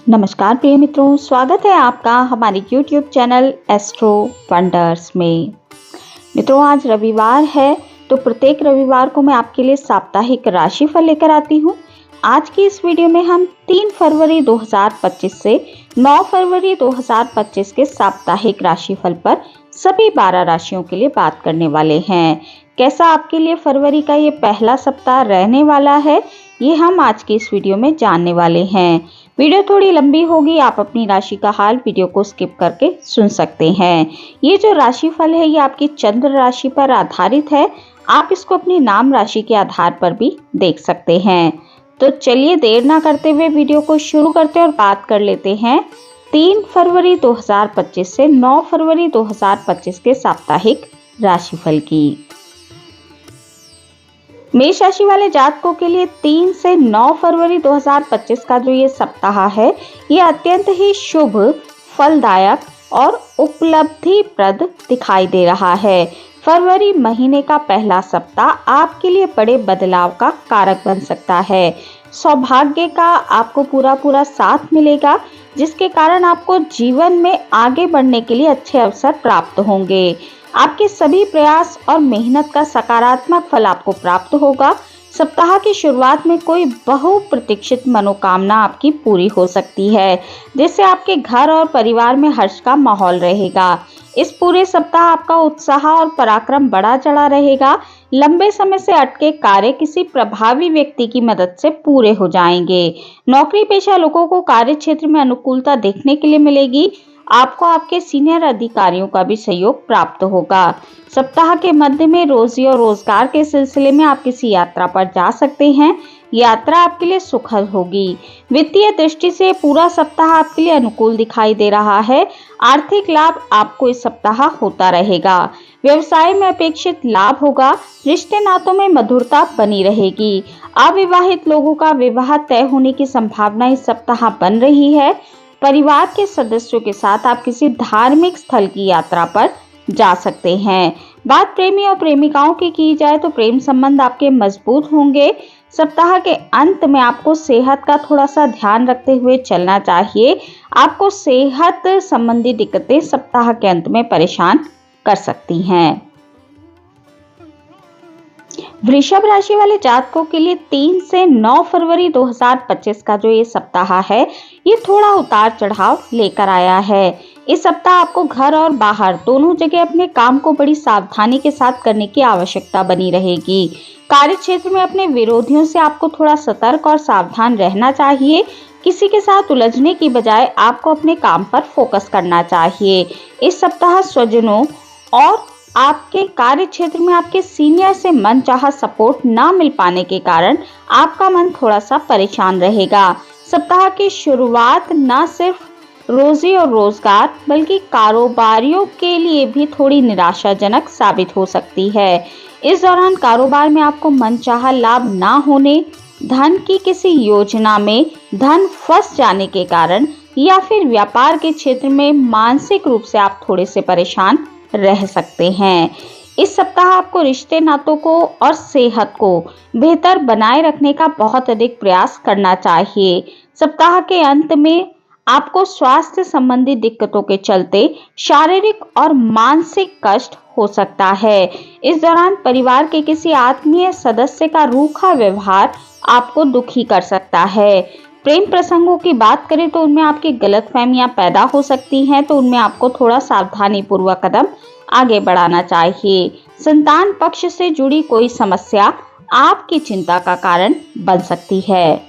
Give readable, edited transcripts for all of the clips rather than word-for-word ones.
नमस्कार प्रिय मित्रों, स्वागत है आपका हमारे YouTube चैनल एस्ट्रो वंडर्स में। मित्रों, आज रविवार है तो प्रत्येक रविवार को मैं आपके लिए साप्ताहिक राशिफल लेकर आती हूँ। आज की इस वीडियो में हम 3 फरवरी 2025 से 9 फरवरी 2025 के साप्ताहिक राशिफल पर सभी 12 राशियों के लिए बात करने वाले हैं। कैसा आपके लिए फरवरी का ये पहला सप्ताह रहने वाला है, ये हम आज की इस वीडियो में जानने वाले हैं। वीडियो थोड़ी लंबी होगी, आप अपनी राशि का हाल वीडियो को स्किप करके सुन सकते हैं। ये जो राशिफल है ये आपकी चंद्र राशि पर आधारित है। आप इसको अपनी नाम राशि के आधार पर भी देख सकते हैं। तो चलिए देर ना करते हुए वीडियो को शुरू करते हैं और बात कर लेते हैं 3 फरवरी 2025 से 9 फरवरी 2025 के साप्ताहिक राशिफल की। मेष राशि वाले जातकों के लिए 3 से 9 फरवरी 2025 का जो ये सप्ताह है ये अत्यंत ही शुभ, फलदायक और उपलब्धिप्रद दिखाई दे रहा है। फरवरी महीने का पहला सप्ताह आपके लिए बड़े बदलाव का कारक बन सकता है। सौभाग्य का आपको पूरा साथ मिलेगा, जिसके कारण आपको जीवन में आगे बढ़ने के लिए अच्छे अवसर प्राप्त होंगे। आपके सभी प्रयास और मेहनत का सकारात्मक फल आपको प्राप्त होगा। सप्ताह की शुरुआत में कोई बहुप्रतीक्षित मनोकामना आपकी पूरी हो सकती है, जिससे आपके घर और परिवार में हर्ष का माहौल रहेगा। इस पूरे सप्ताह आपका उत्साह और पराक्रम बढ़ा चढ़ा रहेगा। लंबे समय से अटके कार्य किसी प्रभावी व्यक्ति की मदद से पूरे हो जाएंगे। नौकरी पेशा लोगों को कार्य क्षेत्र में अनुकूलता देखने के लिए मिलेगी। आपको आपके सीनियर अधिकारियों का भी सहयोग प्राप्त होगा। सप्ताह के मध्य में रोजी और रोजगार के सिलसिले में आप किसी यात्रा पर जा सकते हैं। यात्रा आपके लिए सुखद होगी। वित्तीय दृष्टि से पूरा सप्ताह आपके लिए अनुकूल दिखाई दे रहा है। आर्थिक लाभ आपको इस सप्ताह होता रहेगा। व्यवसाय में अपेक्षित लाभ होगा। रिश्ते नातों में मधुरता बनी रहेगी। अविवाहित लोगों का विवाह तय होने की संभावना इस सप्ताह बन रही है। परिवार के सदस्यों के साथ आप किसी धार्मिक स्थल की यात्रा पर जा सकते हैं। बात प्रेमी और प्रेमिकाओं की जाए तो प्रेम संबंध आपके मजबूत होंगे। सप्ताह के अंत में आपको सेहत का थोड़ा सा ध्यान रखते हुए चलना चाहिए। आपको सेहत संबंधी दिक्कतें सप्ताह के अंत में परेशान कर सकती हैं। वृषभ राशि वाले जातकों के लिए 3 से 9 फरवरी 2025 का जो ये सप्ताह है ये थोड़ा उतार चढ़ाव लेकर आया है। इस सप्ताह आपको घर और बाहर दोनों जगह अपने काम को बड़ी सावधानी के साथ करने की आवश्यकता बनी रहेगी। कार्य क्षेत्र में अपने विरोधियों से आपको थोड़ा सतर्क और सावधान रहना चाहिए। किसी के साथ उलझने की बजाय आपको अपने काम पर फोकस करना चाहिए। इस सप्ताह स्वजनों और आपके कार्य क्षेत्र में आपके सीनियर से मनचाहा सपोर्ट ना मिल पाने के कारण आपका मन थोड़ा सा परेशान रहेगा। सप्ताह की शुरुआत न सिर्फ रोजी और रोजगार बल्कि कारोबारियों के लिए भी थोड़ी निराशाजनक साबित हो सकती है। इस दौरान कारोबार में आपको मनचाहा लाभ ना होने, धन की किसी योजना में धन फंस जाने के कारण या फिर व्यापार के क्षेत्र में मानसिक रूप से आप थोड़े से परेशान रह सकते हैं। इस सप्ताह आपको रिश्ते नातों को और सेहत को बेहतर बनाए रखने का बहुत अधिक प्रयास करना चाहिए। सप्ताह के अंत में आपको स्वास्थ्य संबंधी दिक्कतों के चलते शारीरिक और मानसिक कष्ट हो सकता है। इस दौरान परिवार के किसी आत्मीय सदस्य का रूखा व्यवहार आपको दुखी कर सकता है। प्रेम प्रसंगों की बात करें तो उनमें आपकी गलतफहमियां पैदा हो सकती हैं, तो उनमें आपको थोड़ा सावधानी पूर्वक कदम आगे बढ़ाना चाहिए। संतान पक्ष से जुड़ी कोई समस्या आपकी चिंता का कारण बन सकती है।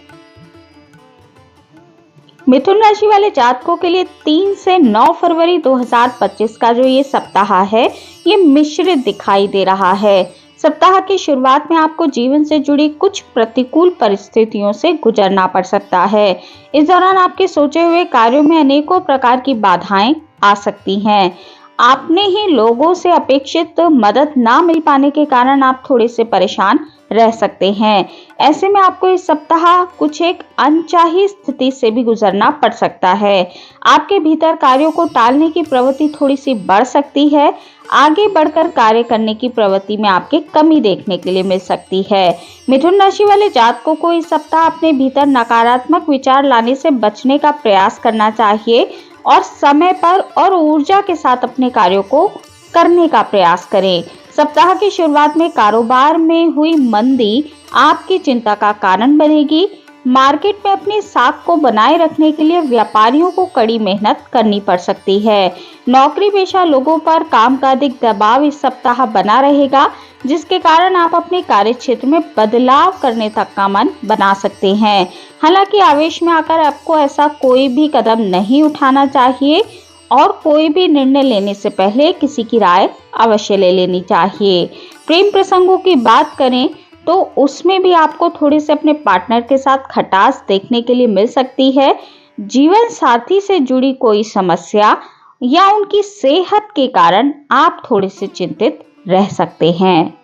मिथुन राशि वाले जातकों के लिए 3 से 9 फरवरी 2025 का जो ये सप्ताह है ये मिश्रित दिखाई दे रहा है। सप्ताह की शुरुआत में आपको जीवन से जुड़ी कुछ प्रतिकूल परिस्थितियों से गुजरना पड़ सकता है। इस दौरान आपके सोचे हुए कार्यों में अनेकों प्रकार की बाधाएं आ सकती हैं। आपने ही लोगों से अपेक्षित मदद ना मिल पाने के कारण आप थोड़े से परेशान रह सकते हैं। ऐसे में आपको इस सप्ताह कुछ एक अनचाही स्थिति से भी गुजरना पड़ सकता है। आपके भीतर कार्यों को टालने की प्रवृत्ति थोड़ी सी बढ़ सकती है। आगे बढ़कर कार्य करने की प्रवृत्ति में आपके कमी देखने के लिए मिल सकती है। मिथुन राशि वाले जातकों को इस सप्ताह अपने भीतर नकारात्मक विचार लाने से बचने का प्रयास करना चाहिए और समय पर और ऊर्जा के साथ अपने कार्यों को करने का प्रयास करें। सप्ताह की शुरुआत में कारोबार में हुई मंदी आपकी चिंता का कारण बनेगी। मार्केट में अपनी साख को बनाए रखने के लिए व्यापारियों को कड़ी मेहनत करनी पड़ सकती है। नौकरी पेशा लोगों पर काम का अधिक दबाव इस सप्ताह बना रहेगा, जिसके कारण आप अपने कार्य क्षेत्र में बदलाव करने तक का मन बना सकते हैं। हालांकि आवेश में आकर आपको ऐसा कोई भी कदम नहीं उठाना चाहिए और कोई भी निर्णय लेने से पहले किसी की राय अवश्य ले लेनी चाहिए। प्रेम प्रसंगों की बात करें तो उसमें भी आपको थोड़ी से अपने पार्टनर के साथ खटास देखने के लिए मिल सकती है। जीवन साथी से जुड़ी कोई समस्या या उनकी सेहत के कारण आप थोड़े से चिंतित रह सकते हैं।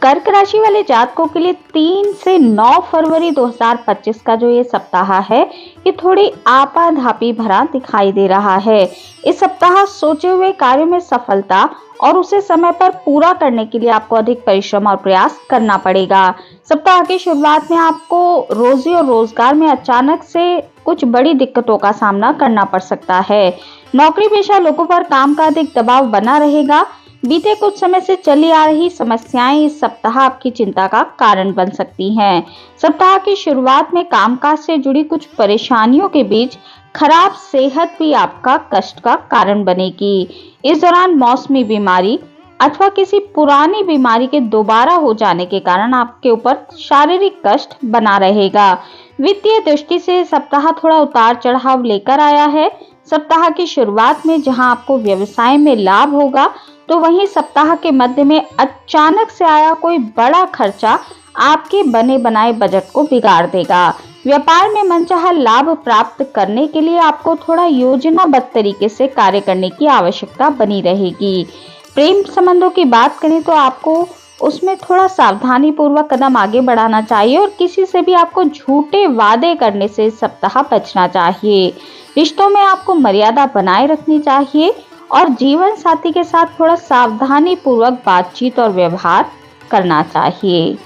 कर्क राशि वाले जातकों के लिए 3 से 9 फरवरी 2025 का जो ये सप्ताह है, ये थोड़ी आपाधापी भरा दिखाई दे रहा है। इस सप्ताह सोचे हुए कार्य में सफलता और उसे समय पर पूरा करने के लिए आपको अधिक परिश्रम और प्रयास करना पड़ेगा। सप्ताह की शुरुआत में आपको रोजी और रोजगार में अचानक से कुछ बड़ी दिक्कतों का सामना करना पड़ सकता है। नौकरी पेशा लोगों पर काम का अधिक दबाव बना रहेगा। बीते कुछ समय से चली आ रही समस्याएं इस सप्ताह आपकी चिंता का कारण बन सकती हैं। सप्ताह की शुरुआत में कामकाज से जुड़ी कुछ परेशानियों के बीच खराब सेहत भी आपका कष्ट का कारण बनेगी। इस दौरान मौसमी बीमारी अथवा किसी पुरानी बीमारी के दोबारा हो जाने के कारण आपके ऊपर शारीरिक कष्ट बना रहेगा। वित्तीय दृष्टि से सप्ताह थोड़ा उतार चढ़ाव लेकर आया है। सप्ताह की शुरुआत में जहां आपको व्यवसाय में लाभ होगा, तो वहीं सप्ताह के मध्य में अचानक से आया कोई बड़ा खर्चा आपके बने बनाए बजट को बिगाड़ देगा। व्यापार में मनचाहा लाभ प्राप्त करने के लिए आपको थोड़ा योजनाबद्ध तरीके से कार्य करने की आवश्यकता बनी रहेगी। प्रेम संबंधों की बात करें तो आपको उसमें थोड़ा सावधानी पूर्वक कदम आगे बढ़ाना चाहिए और किसी से भी आपको झूठे वादे करने से इस सप्ताह बचना चाहिए। रिश्तों में आपको मर्यादा बनाए रखनी चाहिए और जीवन साथी के साथ थोड़ा सावधानी पूर्वक बातचीत और व्यवहार करना चाहिए।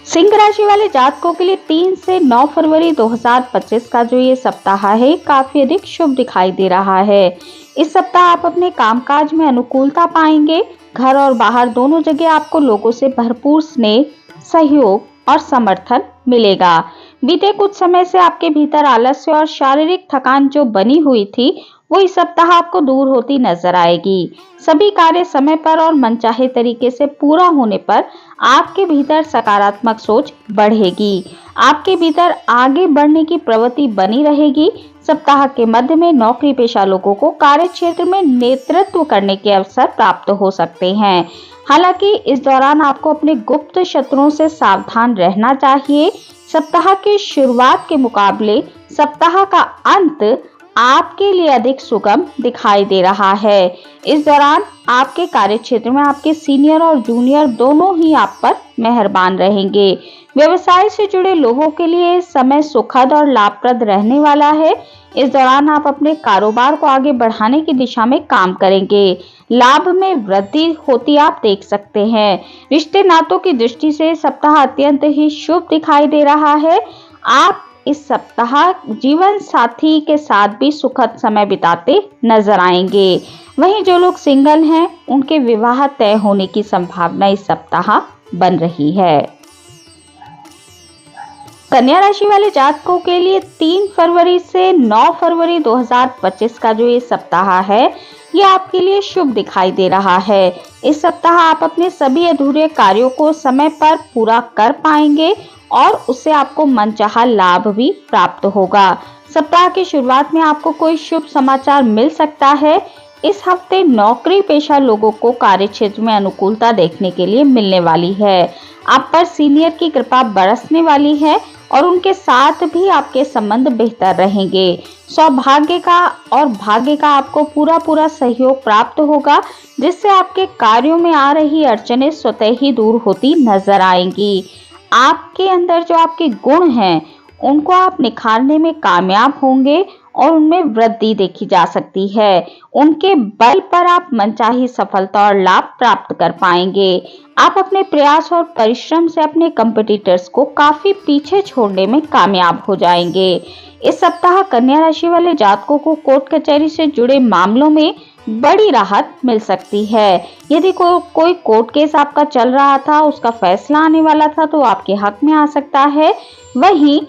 सिंह राशि वाले जातकों के लिए 3 से 9 फरवरी 2025 का जो ये सप्ताह है, काफी अधिक शुभ दिखाई दे रहा है। इस सप्ताह आप अपने कामकाज में अनुकूलता पाएंगे। घर और बाहर दोनों जगह आपको लोगों से भरपूर स्नेह, सहयोग और समर्थन मिलेगा। बीते कुछ समय से आपके भीतर आलस्य और शारीरिक थकान जो बनी हुई थी, वो इस सप्ताह आपको दूर होती नजर आएगी। सभी कार्य समय पर और मनचाहे तरीके से पूरा होने पर आपके भीतर सकारात्मक सोच बढ़ेगी। आपके भीतर आगे बढ़ने की प्रवृत्ति बनी रहेगी। सप्ताह के मध्य में नौकरी पेशा लोगों को कार्य क्षेत्र में नेतृत्व करने के अवसर प्राप्त हो सकते हैं। हालांकि इस दौरान आपको अपने गुप्त शत्रुओं से सावधान रहना चाहिए। सप्ताह की शुरुआत के मुकाबले सप्ताह का अंत आपके लिए अधिक सुगम दिखाई दे रहा है। इस दौरान आपके कार्य क्षेत्र में आपके सीनियर और जूनियर दोनों ही आप पर मेहरबान रहेंगे। व्यवसाय से जुड़े लोगों के लिए समय सुखद और लाभप्रद रहने वाला है। इस दौरान आप अपने कारोबार को आगे बढ़ाने की दिशा में काम करेंगे। लाभ में वृद्धि होती आप देख सकते हैं। रिश्ते नातों की दृष्टि से सप्ताह अत्यंत ही शुभ दिखाई दे रहा है। आप इस सप्ताह जीवन साथी के साथ भी सुखद समय बिताते नजर आएंगे। वहीं जो लोग सिंगल हैं, उनके विवाह तय होने की संभावना इस सप्ताह बन रही है। कन्या राशि वाले जातकों के लिए 3 फरवरी से 9 फरवरी 2025 का जो ये सप्ताह है, ये आपके लिए शुभ दिखाई दे रहा है। इस सप्ताह आप अपने सभी अधूरे कार्यों को समय पर पूरा कर पाएंगे और उससे आपको मनचाहा लाभ भी प्राप्त होगा। सप्ताह की शुरुआत में आपको कोई शुभ समाचार मिल सकता है। इस हफ्ते नौकरी पेशा लोगों को कार्य क्षेत्र में अनुकूलता देखने के लिए मिलने वाली है। आप पर सीनियर की कृपा बरसने वाली है और उनके साथ भी आपके संबंध बेहतर रहेंगे। सौभाग्य का और भाग्य का आपको पूरा सहयोग प्राप्त होगा, जिससे आपके कार्यों में आ रही अड़चनें स्वतः ही दूर होती नजर आएंगी। आपके अंदर जो आपके गुण हैं उनको आप निखारने में कामयाब होंगे और उनमें वृद्धि देखी जा सकती है। उनके बल पर आप मनचाही सफलता और लाभ प्राप्त कर पाएंगे। आप अपने प्रयास और परिश्रम से अपने कंपटीटर्स को काफी पीछे छोड़ने में कामयाब हो जाएंगे। इस सप्ताह कन्या राशि वाले जातकों को कोर्ट कचहरी से जुड़े मामलों में बड़ी राहत मिल सकती है। यदि कोई कोर्ट केस आपका चल रहा था, उसका फैसला आने वाला था, तो आपके हक में आ सकता है। वहीं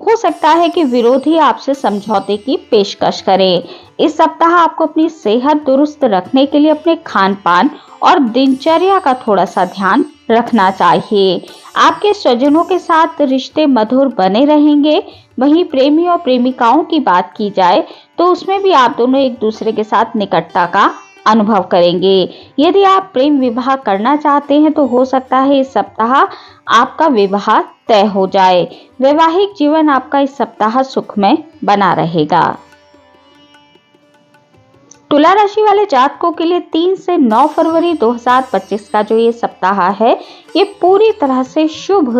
हो सकता है कि विरोधी आपसे समझौते की पेशकश करे। इस सप्ताह आपको अपनी सेहत दुरुस्त रखने के लिए अपने खान पान और दिनचर्या का थोड़ा सा ध्यान रखना चाहिए। आपके स्वजनों के साथ रिश्ते मधुर बने रहेंगे। वहीं प्रेमी और प्रेमिकाओं की बात की जाए तो उसमें भी आप दोनों एक दूसरे के साथ निकटता का अनुभव करेंगे। यदि आप प्रेम विवाह करना चाहते हैं तो हो सकता है इस सप्ताह आपका विवाह तय हो जाए। वैवाहिक जीवन आपका इस सप्ताह सुखमय बना रहेगा। तुला राशि वाले जातकों के लिए 3 से 9 फरवरी 2025 का जो ये सप्ताह है, ये पूरी तरह से शुभ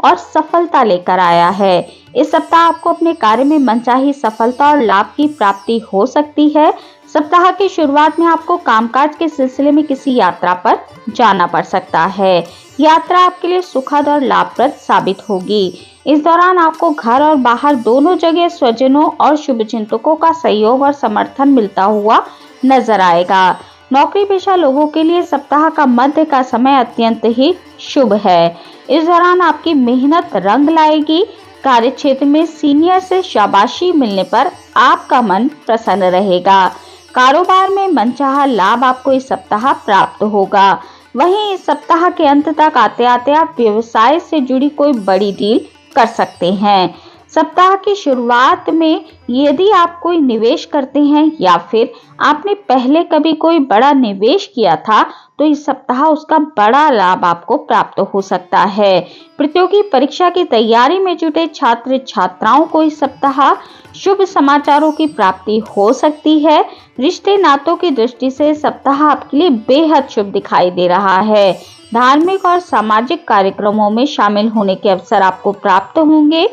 और सफलता लेकर आया है। इस सप्ताह आपको अपने कार्य में मनचाही सफलता और लाभ की प्राप्ति हो सकती है। सप्ताह की शुरुआत में आपको कामकाज के सिलसिले में किसी यात्रा पर जाना पड़ सकता है। यात्रा आपके लिए सुखद और लाभप्रद साबित होगी। इस दौरान आपको घर और बाहर दोनों जगह स्वजनों और शुभचिंतकों का सहयोग और समर्थन मिलता हुआ नजर आएगा। नौकरी पेशा लोगों के लिए सप्ताह का मध्य का समय अत्यंत ही शुभ है। इस दौरान आपकी मेहनत रंग लाएगी। कार्य क्षेत्र में सीनियर से शाबाशी मिलने पर आपका मन प्रसन्न रहेगा। कारोबार में मनचाहा लाभ आपको इस सप्ताह प्राप्त होगा। वहीं इस सप्ताह के अंत तक आते आते आप व्यवसाय से जुड़ी कोई बड़ी डील कर सकते हैं। सप्ताह की शुरुआत में यदि आप कोई निवेश करते हैं या फिर आपने पहले कभी कोई बड़ा निवेश किया था, तो इस सप्ताह उसका बड़ा लाभ आपको प्राप्त हो सकता है। प्रतियोगी परीक्षा की तैयारी में जुटे छात्र छात्राओं को इस सप्ताह शुभ समाचारों की प्राप्ति हो सकती है। रिश्ते नातों की दृष्टि से सप्ताह आपके लिए बेहद शुभ दिखाई दे रहा है। धार्मिक और सामाजिक कार्यक्रमों में शामिल होने के अवसर आपको प्राप्त होंगे।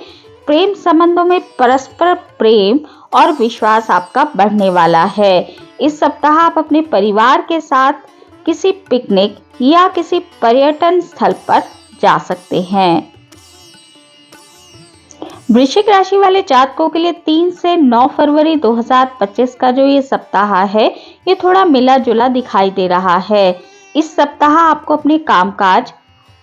प्रेम संबंधों में परस्पर प्रेम और विश्वास आपका बढ़ने वाला है। इस सप्ताह आप अपने परिवार के साथ किसी पिकनिक या किसी पर्यटन स्थल पर जा सकते हैं। वृश्चिक राशि वाले जातकों के लिए 3 से 9 फरवरी 2025 का जो ये सप्ताह है, ये थोड़ा मिला जुला दिखाई दे रहा है। इस सप्ताह आपको अपने कामकाज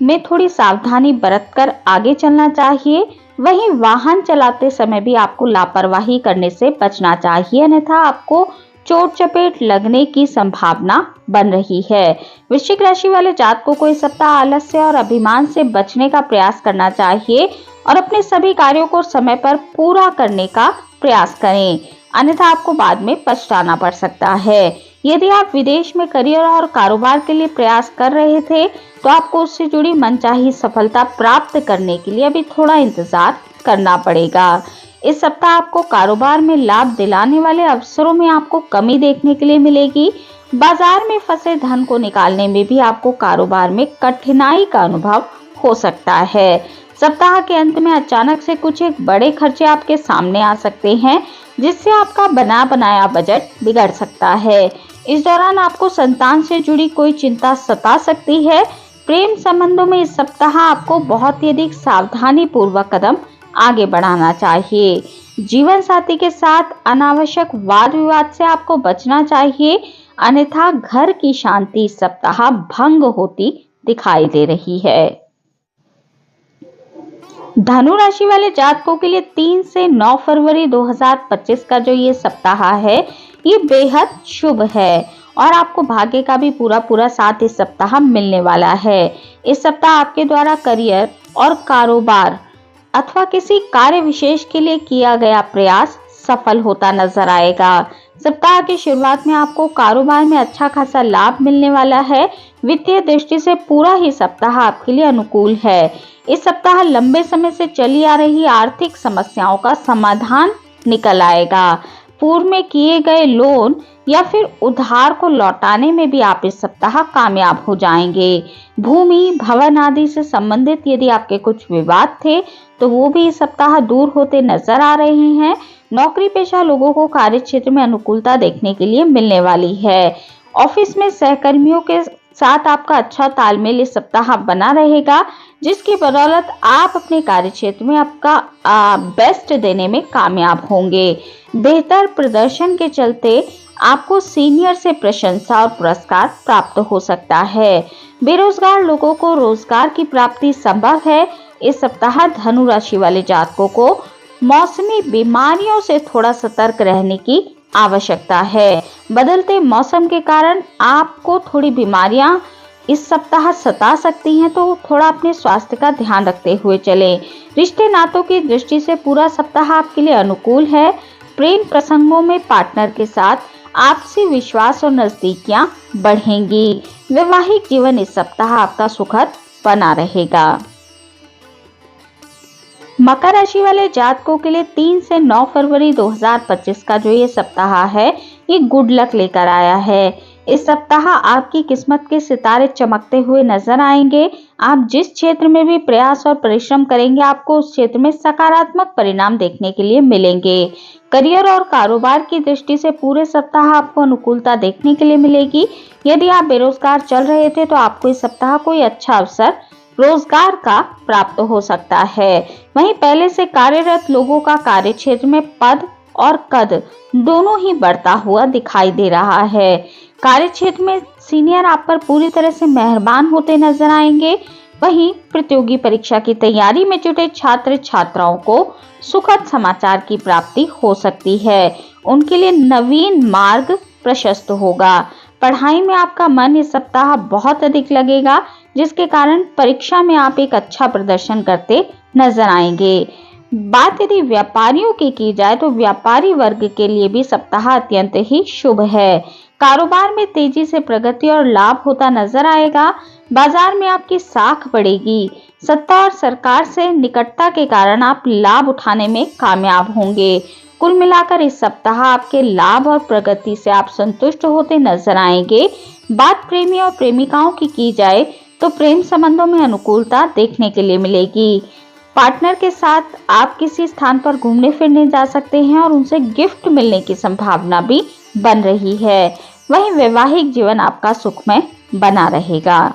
में थोड़ी सावधानी बरतकर आगे चलना चाहिए। वहीं वाहन चलाते समय भी आपको लापरवाही करने से बचना चाहिए, अन्यथा आपको चोट चपेट लगने की संभावना बन रही है। वृश्चिक राशि वाले जातकों को इस सप्ताह आलस्य और अभिमान से बचने का प्रयास करना चाहिए और अपने सभी कार्यों को समय पर पूरा करने का प्रयास करें, अन्यथा आपको बाद में पछताना पड़ सकता है। यदि आप विदेश में करियर और कारोबार के लिए प्रयास कर रहे थे, तो आपको उससे जुड़ी मनचाही सफलता प्राप्त करने के लिए अभी थोड़ा इंतजार करना पड़ेगा। इस सप्ताह आपको कारोबार में लाभ दिलाने वाले अवसरों में आपको कमी देखने के लिए मिलेगी। बाजार में फंसे धन को निकालने में भी आपको कारोबार में कठिनाई का अनुभव हो सकता है। सप्ताह के अंत में अचानक से कुछ एक बड़े खर्चे आपके सामने आ सकते हैं, जिससे आपका बना बनाया बजट बिगड़ सकता है। इस दौरान आपको संतान से जुड़ी कोई चिंता सता सकती है। प्रेम संबंधों में इस सप्ताह आपको बहुत ही अधिक सावधानी पूर्वक कदम आगे बढ़ाना चाहिए। जीवन साथी के साथ अनावश्यक वाद विवाद से आपको बचना चाहिए, अन्यथा घर की शांति इस सप्ताह भंग होती दिखाई दे रही है। धनु राशि वाले जातकों के लिए 3 से 9 फरवरी 2025 का जो ये सप्ताह है, ये बेहद शुभ है और आपको भाग्य का भी पूरा साथ इस सप्ताह मिलने वाला है। इस सप्ताह आपके द्वारा करियर और कारोबार अथवा किसी कार्य विशेष के लिए किया गया प्रयास सफल होता नजर आएगा। सप्ताह की शुरुआत में आपको कारोबार में अच्छा खासा लाभ मिलने वाला है। वित्तीय दृष्टि से पूरा ही सप्ताह आपके लिए अनुकूल है। इस सप्ताह लंबे समय से चली आ रही आर्थिक समस्याओं का समाधान निकल आएगा। पूर्व में किए गए लोन या फिर उधार को लौटाने में भी आप इस सप्ताह कामयाब हो जाएंगे। भूमि, भवन आदि से संबंधित यदि आपके कुछ विवाद थे तो वो भी इस सप्ताह दूर होते नजर आ रहे हैं। नौकरी पेशा लोगों को कार्य क्षेत्र में अनुकूलता देखने के लिए मिलने वाली है। ऑफिस में सहकर्मियों के साथ आपका अच्छा तालमेल इस सप्ताह बना रहेगा, जिसकी बदौलत आप अपने कार्य क्षेत्र में आपका बेस्ट देने में कामयाब होंगे। बेहतर प्रदर्शन के चलते आपको सीनियर से प्रशंसा और पुरस्कार प्राप्त हो सकता है। बेरोजगार लोगों को रोजगार की प्राप्ति संभव है। इस सप्ताह धनु राशि वाले जातकों को मौसमी बीमारियों से थोड़ा सतर्क रहने की आवश्यकता है। बदलते मौसम के कारण आपको थोड़ी बीमारियां इस सप्ताह सता सकती हैं, तो थोड़ा अपने स्वास्थ्य का ध्यान रखते हुए चलें। रिश्ते नातों की दृष्टि से पूरा सप्ताह आपके लिए अनुकूल है। प्रेम प्रसंगों में पार्टनर के साथ आपसी विश्वास और नजदीकियां बढ़ेंगी। वैवाहिक जीवन इस सप्ताह आपका सुखद बना रहेगा। मकर राशि वाले जातकों के लिए 3 से 9 फरवरी 2025 का जो ये सप्ताह है, ये गुड लक लेकर आया है। इस सप्ताह आपकी किस्मत के सितारे चमकते हुए नजर आएंगे। आप जिस क्षेत्र में भी प्रयास और परिश्रम करेंगे, आपको उस क्षेत्र में सकारात्मक परिणाम देखने के लिए मिलेंगे। करियर और कारोबार की दृष्टि से पूरे सप्ताह आपको अनुकूलता देखने के लिए मिलेगी। यदि आप बेरोजगार चल रहे थे तो आपको इस सप्ताह कोई अच्छा अवसर रोजगार का प्राप्त हो सकता है। वहीं पहले से कार्यरत लोगों का कार्य क्षेत्र में पद और कद दोनों ही बढ़ता हुआ दिखाई दे रहा है। कार्य क्षेत्र में सीनियर आप पर पूरी तरह से मेहरबान होते नजर आएंगे। वहीं प्रतियोगी परीक्षा की तैयारी में जुटे छात्र छात्राओं को सुखद समाचार की प्राप्ति हो सकती है। उनके लिए नवीन मार्ग प्रशस्त होगा। पढ़ाई में आपका मन इस सप्ताह बहुत अधिक लगेगा, जिसके कारण परीक्षा में आप एक अच्छा प्रदर्शन करते नजर आएंगे। बात यदि व्यापारियों की जाए तो व्यापारी वर्ग के लिए भी सप्ताह अत्यंत ही शुभ है। कारोबार में तेजी से प्रगति और लाभ होता नजर आएगा। बाजार में आपकी साख बढ़ेगी। सत्ता और सरकार से निकटता के कारण आप लाभ उठाने में कामयाब होंगे। कुल मिलाकर इस सप्ताह आपके लाभ और प्रगति से आप संतुष्ट होते नजर आएंगे। बात प्रेमी और प्रेमिकाओं की जाए तो प्रेम संबंधों में अनुकूलता देखने के लिए मिलेगी। पार्टनर के साथ आप किसी स्थान पर घूमने फिरने जा सकते हैं और उनसे गिफ्ट मिलने की संभावना भी बन रही है। वहीं वैवाहिक जीवन आपका सुखमय बना रहेगा।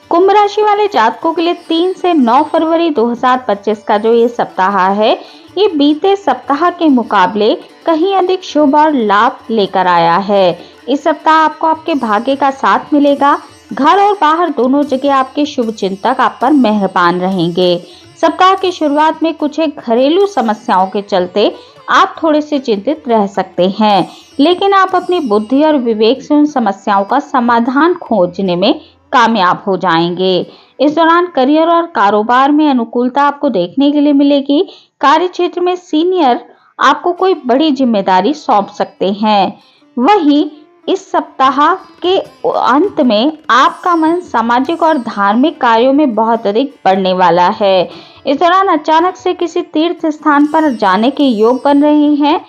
कुंभ राशि वाले जातकों के लिए 3 से 9 फरवरी 2025 का जो ये सप्ताह है, ये बीते सप्ताह के मुकाबले कहीं अधिक शुभ और लाभ लेकर आया है। इस सप्ताह आपको आपके भाग्य का साथ मिलेगा। घर और बाहर दोनों जगह आपके शुभ चिंतक आप पर मेहरबान रहेंगे। सप्ताह की शुरुआत में कुछ एक घरेलू समस्याओं के चलते आप थोड़े से चिंतित रह सकते हैं, लेकिन आप अपनी बुद्धि और विवेक से उन समस्याओं का समाधान खोजने में कामयाब हो जाएंगे। इस दौरान करियर और कारोबार में अनुकूलता आपको देखने के लिए मिलेगी। कार्य क्षेत्र में सीनियर आपको कोई बड़ी जिम्मेदारी सौंप सकते हैं। वहीं इस सप्ताह के अंत में आपका मन सामाजिक और धार्मिक कार्यों में बहुत अधिक बढ़ने वाला है। इस दौरान अचानक से किसी तीर्थ स्थान पर जाने के योग बन रहे हैं।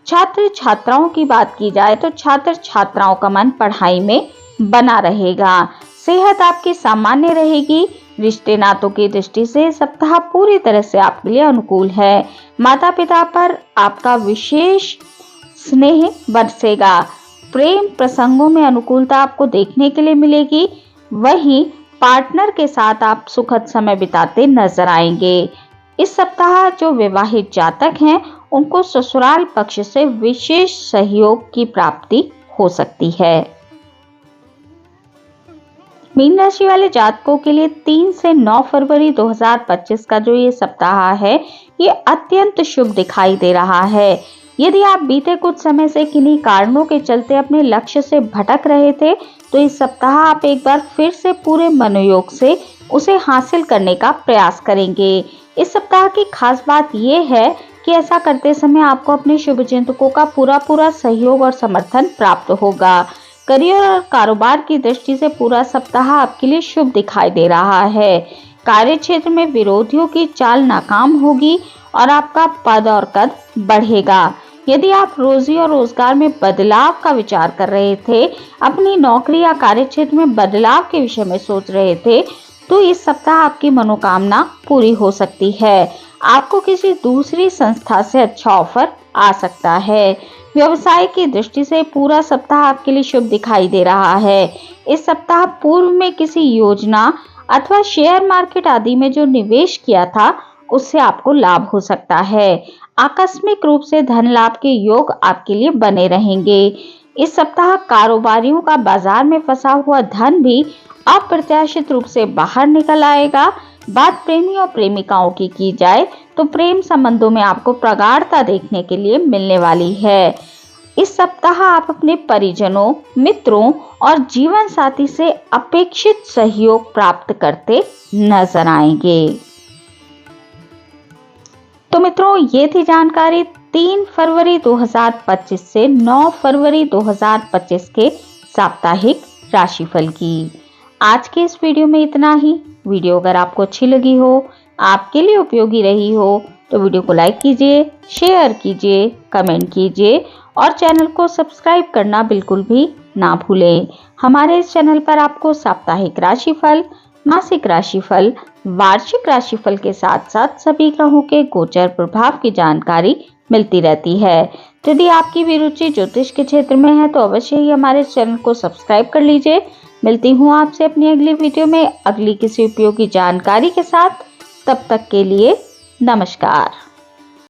छात्र छात्राओं की बात की जाए तो छात्र छात्राओं का मन पढ़ाई में बना रहेगा। सेहत आपकी सामान्य रहेगी। रिश्ते नातों की दृष्टि से सप्ताह पूरी तरह से आपके लिए अनुकूल है। माता पिता पर आपका विशेष स्नेह बरसेगा। प्रेम प्रसंगों में अनुकूलता आपको देखने के लिए मिलेगी। वहीं पार्टनर के साथ आप सुखद समय बिताते नजर आएंगे। इस सप्ताह जो विवाहित जातक हैं, उनको ससुराल पक्ष से विशेष सहयोग की प्राप्ति हो सकती है। मीन राशि वाले जातकों के लिए 3 से 9 फरवरी 2025 का जो ये सप्ताह है, ये अत्यंत शुभ दिखाई दे रहा है। यदि आप बीते कुछ समय से किन्हीं कारणों के चलते अपने लक्ष्य से भटक रहे थे, तो इस सप्ताह आप एक बार फिर से पूरे मनोयोग से उसे हासिल करने का प्रयास करेंगे। इस सप्ताह की खास बात यह है कि जबकि ऐसा करते समय आपको अपने शुभचिंतकों का पूरा सहयोग और समर्थन प्राप्त होगा। करियर और कारोबार की दृष्टि से पूरा सप्ताह आपके लिए शुभ दिखाई दे रहा है। कार्य क्षेत्र में विरोधियों की चाल नाकाम होगी और आपका पद और कद बढ़ेगा। यदि आप रोजी और रोजगार में बदलाव का विचार कर रहे थे, अपनी नौकरी या कार्य क्षेत्र में बदलाव के विषय में सोच रहे थे, तो इस सप्ताह आपकी मनोकामना पूरी हो सकती है। आपको किसी दूसरी संस्था से अच्छा ऑफर आ सकता है। व्यवसाय की दृष्टि से पूरा सप्ताह आपके लिए शुभ दिखाई दे रहा है। इस सप्ताह पूर्व में किसी योजना अथवा शेयर मार्केट आदि में जो निवेश किया था, उससे आपको लाभ हो सकता है। आकस्मिक रूप से धन लाभ के योग आपके लिए बने रहेंगे। इस सप्ताह कारोबारियों का बाजार में फंसा हुआ धन भी अप्रत्याशित रूप से बाहर निकल आएगा। बात प्रेमी और प्रेमिकाओं की जाए तो प्रेम संबंधों में आपको प्रगाढ़ता देखने के लिए मिलने वाली है। इस सप्ताह आप अपने परिजनों, मित्रों और जीवन साथी से अपेक्षित सहयोग प्राप्त करते नजर आएंगे। तो मित्रों, ये थी जानकारी 3 फरवरी 2025 से 9 फरवरी 2025 के साप्ताहिक राशिफल की। आज के इस वीडियो में इतना ही। वीडियो अगर आपको अच्छी लगी हो, आपके लिए उपयोगी रही हो, तो वीडियो को लाइक कीजिए, शेयर कीजिए, कमेंट कीजिए और चैनल को सब्सक्राइब करना बिल्कुल भी ना भूलें। हमारे इस चैनल पर आपको साप्ताहिक राशिफल, मासिक राशिफल, वार्षिक राशिफल के साथ साथ सभी ग्रहों के गोचर प्रभाव की जानकारी मिलती रहती है। तो यदि आपकी भी रुचि ज्योतिष के क्षेत्र में है तो अवश्य ही हमारे चैनल को सब्सक्राइब कर लीजिए। मिलती हूँ आपसे अपनी अगली वीडियो में अगली किसी उपयोगी जानकारी के साथ। तब तक के लिए नमस्कार।